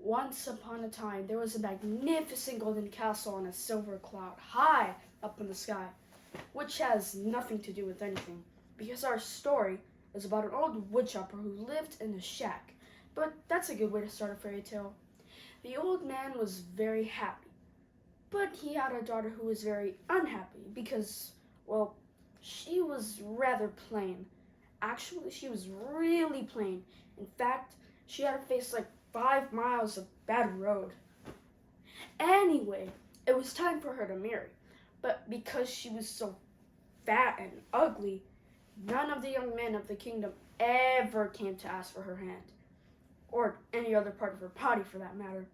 Once upon a time, there was a magnificent golden castle on a silver cloud high up in the sky, which has nothing to do with anything, because our story is about an old woodchopper who lived in a shack. But that's a good way to start a fairy tale. The old man was very happy, but he had a daughter who was very unhappy because, well, she was rather plain. Actually, she was really plain. In fact, she had to face like 5 miles of bad road. Anyway, it was time for her to marry, but because she was so fat and ugly, none of the young men of the kingdom ever came to ask for her hand, or any other part of her body for that matter.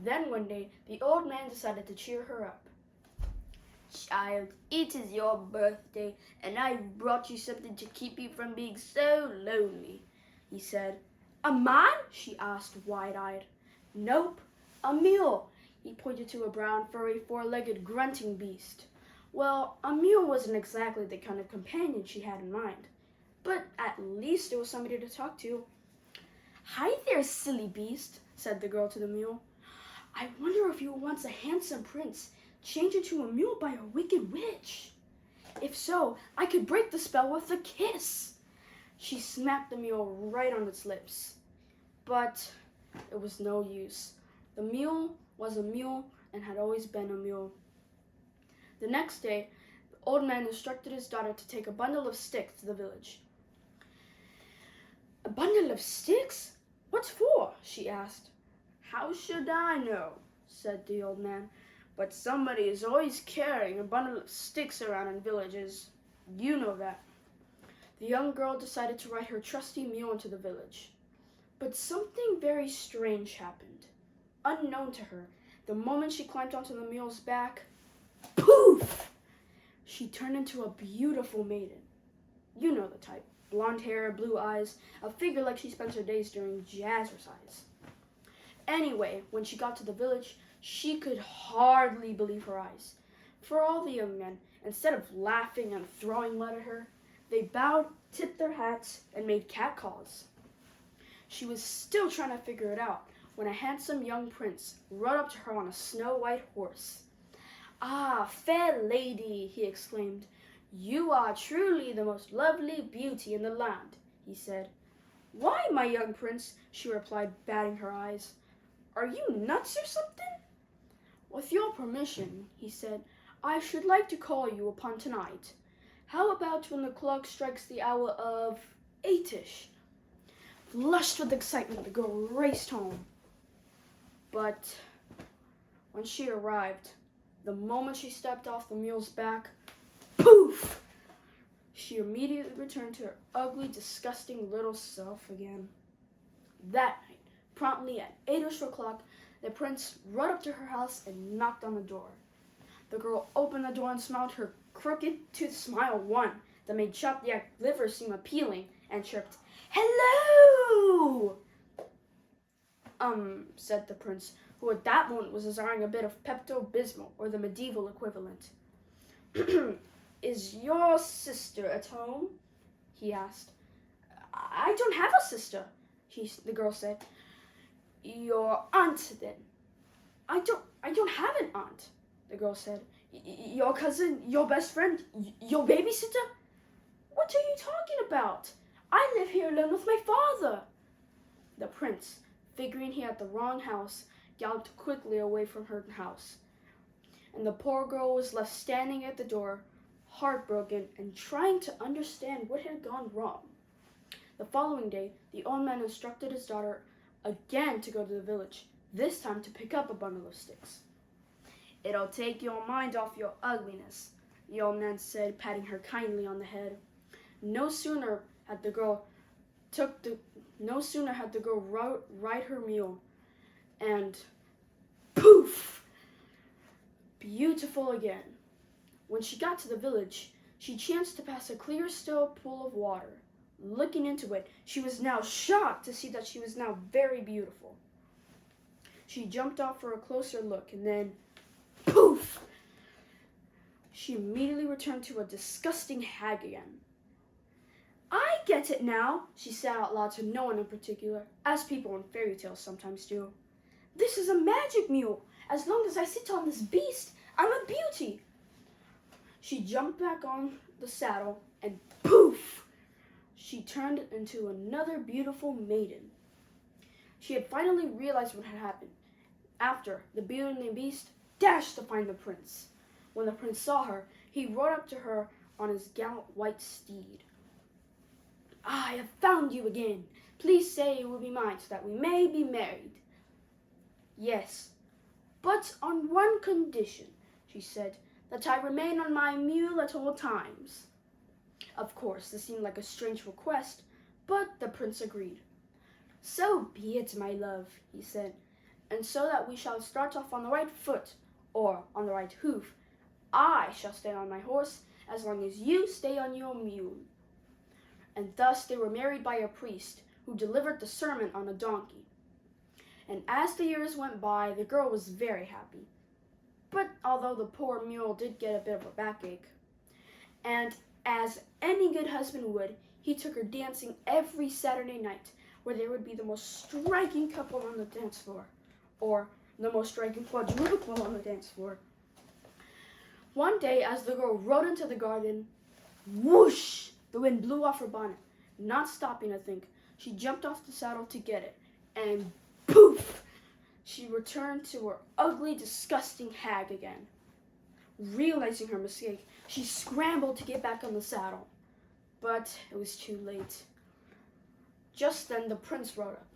Then one day, the old man decided to cheer her up. Child, it is your birthday, and I've brought you something to keep you from being so lonely, he said. A man? She asked, wide-eyed. Nope, a mule. He pointed to a brown, furry, four-legged, grunting beast. Well, a mule wasn't exactly the kind of companion she had in mind, but at least it was somebody to talk to. Hi there, silly beast, said the girl to the mule. I wonder if you were once a handsome prince, changed into a mule by a wicked witch. If so, I could break the spell with a kiss. She smacked the mule right on its lips. But it was no use. The mule was a mule and had always been a mule. The next day, the old man instructed his daughter to take a bundle of sticks to the village. A bundle of sticks? What for? She asked. How should I know? Said the old man. But somebody is always carrying a bundle of sticks around in villages. You know that. The young girl decided to ride her trusty mule into the village. But something very strange happened. Unknown to her, the moment she climbed onto the mule's back, poof! She turned into a beautiful maiden. You know the type. Blonde hair, blue eyes, a figure like she spent her days during jazzercise. Anyway, when she got to the village, she could hardly believe her eyes. For all the young men, instead of laughing and throwing mud at her, they bowed, tipped their hats, and made catcalls. She was still trying to figure it out when a handsome young prince rode up to her on a snow-white horse. Ah, fair lady, he exclaimed, you are truly the most lovely beauty in the land, he said. Why, my young prince, she replied, batting her eyes. Are you nuts or something? With your permission, he said, I should like to call you upon tonight. How about when the clock strikes the hour of 8-ish? Flushed with excitement, the girl raced home. But when she arrived, the moment she stepped off the mule's back, poof! She immediately returned to her ugly, disgusting little self again. That night, promptly at 8-ish o'clock, the prince rode up to her house and knocked on the door. The girl opened the door and smiled her crooked tooth smile one that made chopped yak liver seem appealing and chirped, Hello! Said the prince, who at that moment was desiring a bit of Pepto-Bismol, or the medieval equivalent. Is your sister at home? He asked. I don't have a sister, the girl said. Your aunt, then. I don't have an aunt, the girl said. Your cousin, your best friend, your babysitter? What are you talking about? I live here alone with my father. The prince, figuring he had the wrong house, galloped quickly away from her house. And the poor girl was left standing at the door, heartbroken and trying to understand what had gone wrong. The following day, the old man instructed his daughter again to go to the village, this time to pick up a bundle of sticks. It'll take your mind off your ugliness, the old man said, patting her kindly on the head. No sooner had the girl ride her mule, and poof! Beautiful again. When she got to the village, she chanced to pass a clear, still pool of water. Looking into it, she was now shocked to see that she was now very beautiful. She jumped off for a closer look, and then, poof! She immediately returned to a disgusting hag again. I get it now, she said out loud to no one in particular, as people in fairy tales sometimes do. This is a magic mule. As long as I sit on this beast, I'm a beauty. She jumped back on the saddle and poof! She turned into another beautiful maiden. She had finally realized what had happened. After, the Beauty and the Beast dashed to find the prince. When the prince saw her, he rode up to her on his gallant white steed. I have found you again. Please say you will be mine so that we may be married. Yes, but on one condition, she said, that I remain on my mule at all times. Of course, this seemed like a strange request, but the prince agreed. So be it, my love, he said, and so that we shall start off on the right foot, or on the right hoof, I shall stay on my horse as long as you stay on your mule. And thus they were married by a priest who delivered the sermon on a donkey. And as the years went by, the girl was very happy. But although the poor mule did get a bit of a backache, and as any good husband would, he took her dancing every Saturday night, where there would be the most striking couple on the dance floor, or the most striking quadruple on the dance floor. One day, as the girl rode into the garden, whoosh! The wind blew off her bonnet. Not stopping to think, she jumped off the saddle to get it, and poof! She returned to her ugly, disgusting hag again. Realizing her mistake, she scrambled to get back on the saddle, but it was too late. Just then the prince rode up.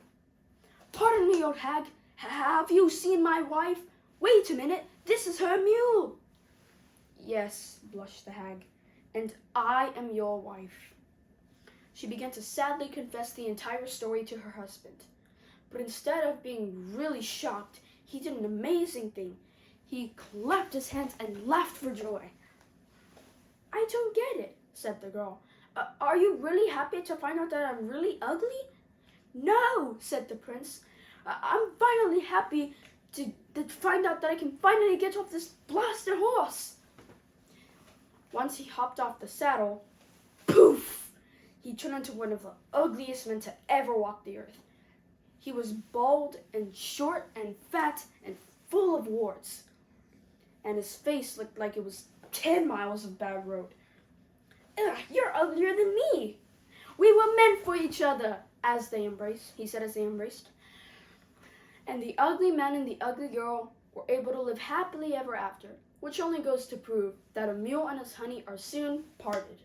Pardon me, old hag, have you seen my wife? Wait a minute, this is her mule. Yes, blushed the hag, and I am your wife. She began to sadly confess the entire story to her husband. But instead of being really shocked, he did an amazing thing. He clapped his hands and laughed for joy. I don't get it, said the girl. Are you really happy to find out that I'm really ugly? No, said the prince. I'm finally happy to find out that I can finally get off this blasted horse. Once he hopped off the saddle, poof! He turned into one of the ugliest men to ever walk the earth. He was bald and short and fat and full of warts. And his face looked like it was 10 miles of bad road. Ugh, you're uglier than me. We were meant for each other, he said as they embraced. And the ugly man and the ugly girl were able to live happily ever after, which only goes to prove that a mule and his honey are soon parted.